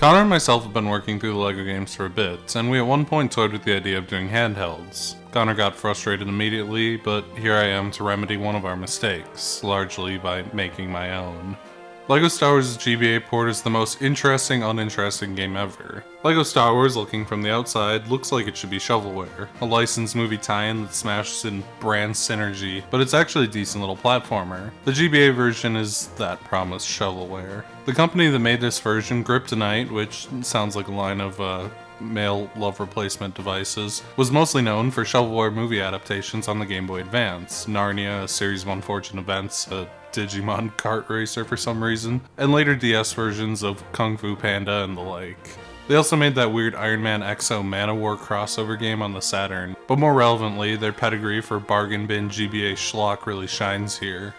Connor and myself have been working through the LEGO games for a bit, and we at one point toyed with the idea of doing handhelds. Connor got frustrated immediately, but here I am to remedy one of our mistakes, largely by making my own. LEGO Star Wars' GBA port is the most interesting, uninteresting game ever. LEGO Star Wars, looking from the outside, looks like it should be shovelware, a licensed movie tie-in that smashes in brand synergy, but it's actually a decent little platformer. The GBA version is that promised shovelware. The company that made this version, Kryptonite, which sounds like a line of male love replacement devices, was mostly known for shovelware movie adaptations on the Game Boy Advance, Narnia, a Series 1 Fortune Events, a Digimon kart racer for some reason, and later DS versions of Kung Fu Panda and the like. They also made that weird Iron Man XO Manowar crossover game on the Saturn, but more relevantly, their pedigree for bargain bin GBA schlock really shines here.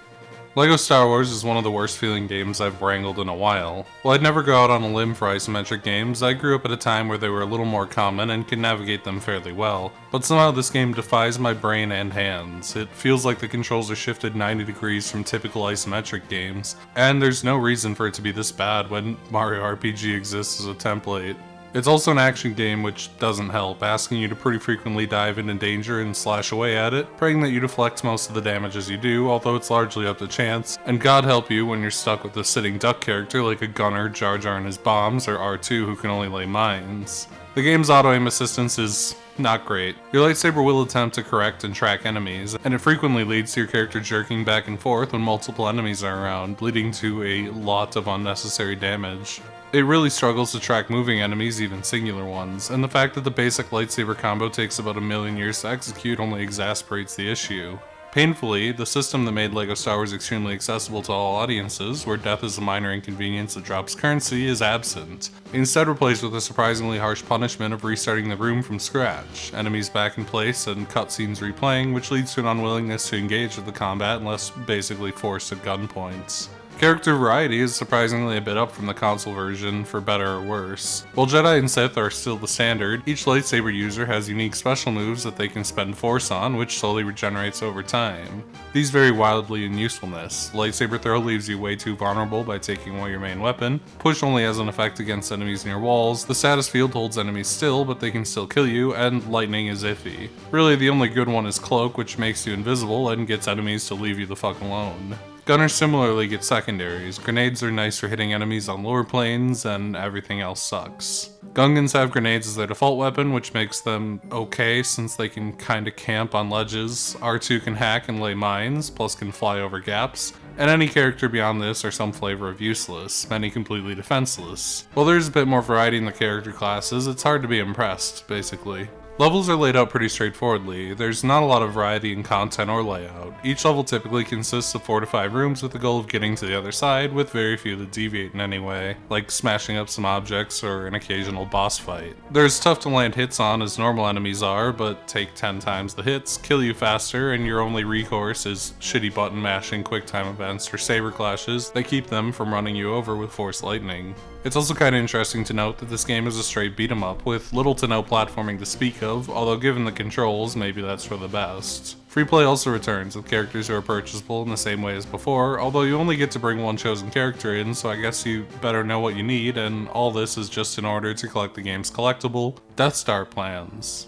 LEGO Star Wars is one of the worst feeling games I've wrangled in a while. While I'd never go out on a limb for isometric games, I grew up at a time where they were a little more common and could navigate them fairly well, but somehow this game defies my brain and hands. It feels like the controls are shifted 90 degrees from typical isometric games, and there's no reason for it to be this bad when Mario RPG exists as a template. It's also an action game, which doesn't help, asking you to pretty frequently dive into danger and slash away at it, praying that you deflect most of the damage as you do, although it's largely up to chance, and God help you when you're stuck with a sitting duck character like a gunner, Jar Jar and his bombs, or R2 who can only lay mines. The game's auto-aim assistance is not great. Your lightsaber will attempt to correct and track enemies, and it frequently leads to your character jerking back and forth when multiple enemies are around, leading to a lot of unnecessary damage. It really struggles to track moving enemies, even singular ones, and the fact that the basic lightsaber combo takes about a million years to execute only exasperates the issue. Painfully, the system that made LEGO Star Wars extremely accessible to all audiences, where death is a minor inconvenience that drops currency, is absent, instead replaced with a surprisingly harsh punishment of restarting the room from scratch, enemies back in place and cutscenes replaying, which leads to an unwillingness to engage with the combat unless basically forced at gunpoints. Character variety is surprisingly a bit up from the console version, for better or worse. While Jedi and Sith are still the standard, each lightsaber user has unique special moves that they can spend force on, which slowly regenerates over time. These vary wildly in usefulness. Lightsaber throw leaves you way too vulnerable by taking away your main weapon, push only has an effect against enemies near walls, the status field holds enemies still but they can still kill you, and lightning is iffy. Really, the only good one is cloak, which makes you invisible and gets enemies to leave you the fuck alone. Gunners similarly get secondaries. Grenades are nice for hitting enemies on lower planes, and everything else sucks. Gungans have grenades as their default weapon, which makes them okay since they can kinda camp on ledges. R2 can hack and lay mines, plus can fly over gaps, and any character beyond this are some flavor of useless, many completely defenseless. While there's a bit more variety in the character classes, it's hard to be impressed, basically. Levels are laid out pretty straightforwardly. There's not a lot of variety in content or layout. Each level typically consists of 4 to 5 rooms with the goal of getting to the other side, with very few that deviate in any way, like smashing up some objects or an occasional boss fight. They're as tough to land hits on as normal enemies are, but take 10 times the hits, kill you faster, and your only recourse is shitty button mashing quicktime events or saber clashes that keep them from running you over with force lightning. It's also kinda interesting to note that this game is a straight beat 'em up, with little to no platforming to speak of, although given the controls, maybe that's for the best. Free play also returns, with characters who are purchasable in the same way as before, although you only get to bring one chosen character in, so I guess you better know what you need, and all this is just in order to collect the game's collectible Death Star plans.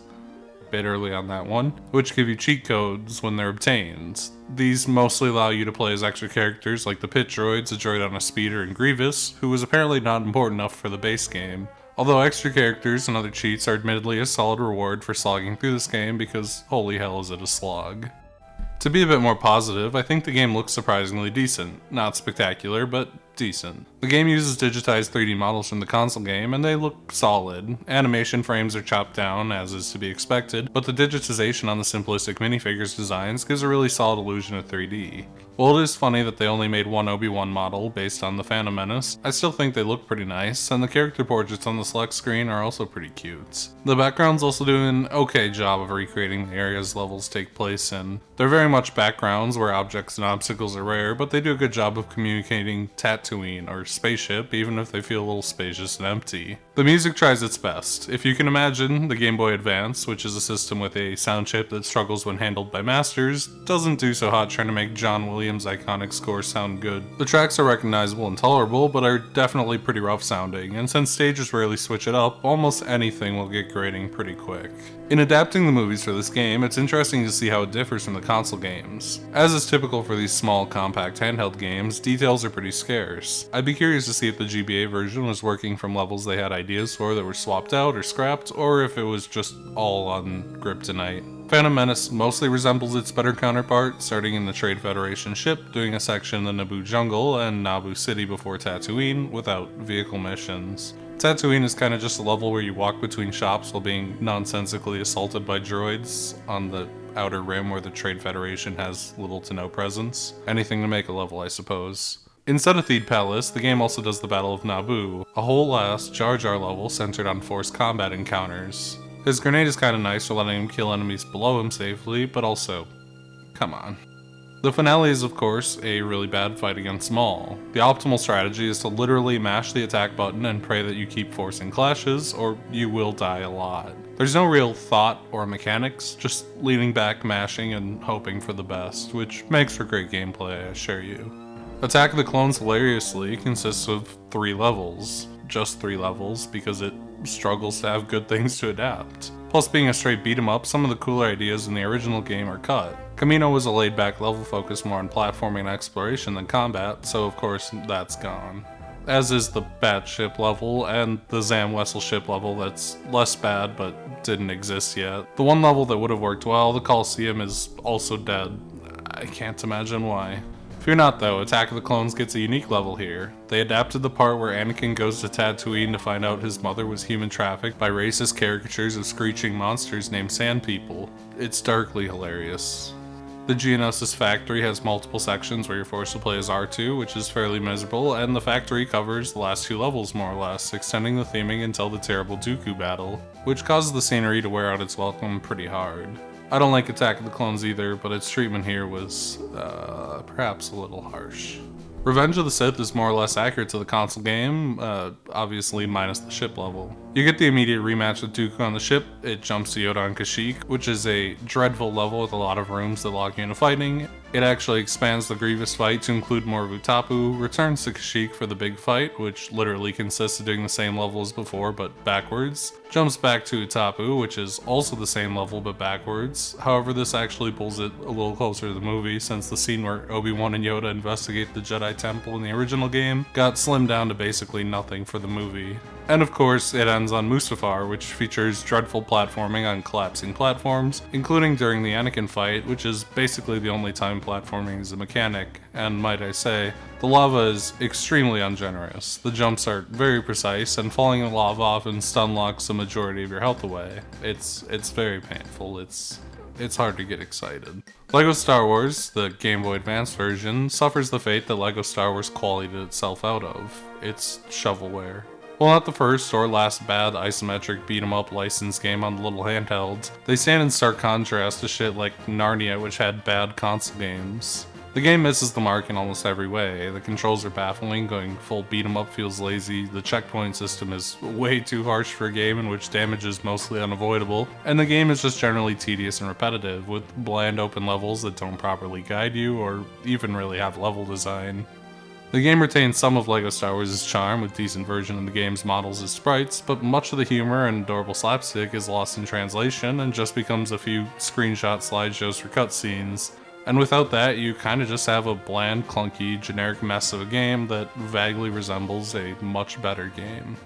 Bit early on that one, which give you cheat codes when they're obtained. These mostly allow you to play as extra characters like the pit droids, a droid on a speeder, and Grievous, who was apparently not important enough for the base game. Although extra characters and other cheats are admittedly a solid reward for slogging through this game because holy hell is it a slog. To be a bit more positive, I think the game looks surprisingly decent. Not spectacular, but decent. The game uses digitized 3D models from the console game, and they look solid. Animation frames are chopped down, as is to be expected, but the digitization on the simplistic minifigures designs gives a really solid illusion of 3D. While it is funny that they only made one Obi-Wan model based on the Phantom Menace, I still think they look pretty nice, and the character portraits on the select screen are also pretty cute. The backgrounds also do an okay job of recreating the areas levels take place in. They're very much backgrounds where objects and obstacles are rare, but they do a good job of communicating Tatooine or spaceship, even if they feel a little spacious and empty. The music tries its best. If you can imagine, the Game Boy Advance, which is a system with a sound chip that struggles when handled by masters, doesn't do so hot trying to make John Williams game's iconic score sound good. The tracks are recognizable and tolerable, but are definitely pretty rough sounding, and since stages rarely switch it up, almost anything will get grating pretty quick. In adapting the movies for this game, it's interesting to see how it differs from the console games. As is typical for these small, compact handheld games, details are pretty scarce. I'd be curious to see if the GBA version was working from levels they had ideas for that were swapped out or scrapped, or if it was just all on Kryptonite. Phantom Menace mostly resembles its better counterpart, starting in the Trade Federation ship, doing a section in the Naboo jungle and Naboo City before Tatooine, without vehicle missions. Tatooine is kind of just a level where you walk between shops while being nonsensically assaulted by droids on the outer rim where the Trade Federation has little to no presence. Anything to make a level, I suppose. Instead of Theed Palace, the game also does the Battle of Naboo, a whole ass Jar Jar level centered on forced combat encounters. His grenade is kinda nice for letting him kill enemies below him safely, but also, come on. The finale is of course a really bad fight against Maul. The optimal strategy is to literally mash the attack button and pray that you keep forcing clashes, or you will die a lot. There's no real thought or mechanics, just leaning back, mashing, and hoping for the best, which makes for great gameplay, I assure you. Attack of the Clones hilariously consists of 3 levels. Just 3 levels, because it struggles to have good things to adapt. Plus, being a straight beat 'em up, some of the cooler ideas in the original game are cut. Kamino was a laid-back level focused more on platforming and exploration than combat, so of course that's gone. As is the Bat ship level, and the Zam Wessel ship level that's less bad but didn't exist yet. The one level that would have worked well, the Coliseum, is also dead. I can't imagine why. Fear not though, Attack of the Clones gets a unique level here. They adapted the part where Anakin goes to Tatooine to find out his mother was human trafficked by racist caricatures of screeching monsters named Sand People. It's darkly hilarious. The Geonosis factory has multiple sections where you're forced to play as R2, which is fairly miserable, and the factory covers the last 2 levels more or less, extending the theming until the terrible Dooku battle, which causes the scenery to wear out its welcome pretty hard. I don't like Attack of the Clones either, but its treatment here was, perhaps a little harsh. Revenge of the Sith is more or less accurate to the console game, obviously minus the ship level. You get the immediate rematch with Dooku on the ship, it jumps to Yoda on Kashyyyk, which is a dreadful level with a lot of rooms that lock you into fighting. It actually expands the Grievous fight to include more of Utapu, returns to Kashyyyk for the big fight, which literally consists of doing the same level as before but backwards, jumps back to Utapu, which is also the same level but backwards. However, this actually pulls it a little closer to the movie, since the scene where Obi-Wan and Yoda investigate the Jedi Temple in the original game got slimmed down to basically nothing for the movie. And of course, it ends on Mustafar, which features dreadful platforming on collapsing platforms, including during the Anakin fight, which is basically the only time platforming is a mechanic, and might I say, the lava is extremely ungenerous. The jumps are very precise, and falling in lava often stun locks the majority of your health away. It's very painful, it's hard to get excited. LEGO Star Wars, the Game Boy Advance version, suffers the fate that LEGO Star Wars qualied itself out of. It's shovelware. While not the first or last bad isometric beat-em-up licensed game on the little handhelds, they stand in stark contrast to shit like Narnia, which had bad console games. The game misses the mark in almost every way. The controls are baffling, going full beat-em-up feels lazy, the checkpoint system is way too harsh for a game in which damage is mostly unavoidable, and the game is just generally tedious and repetitive, with bland open levels that don't properly guide you or even really have level design. The game retains some of LEGO Star Wars' charm with decent version of the game's models as sprites, but much of the humor and adorable slapstick is lost in translation and just becomes a few screenshot slideshows for cutscenes. And without that, you kinda just have a bland, clunky, generic mess of a game that vaguely resembles a much better game.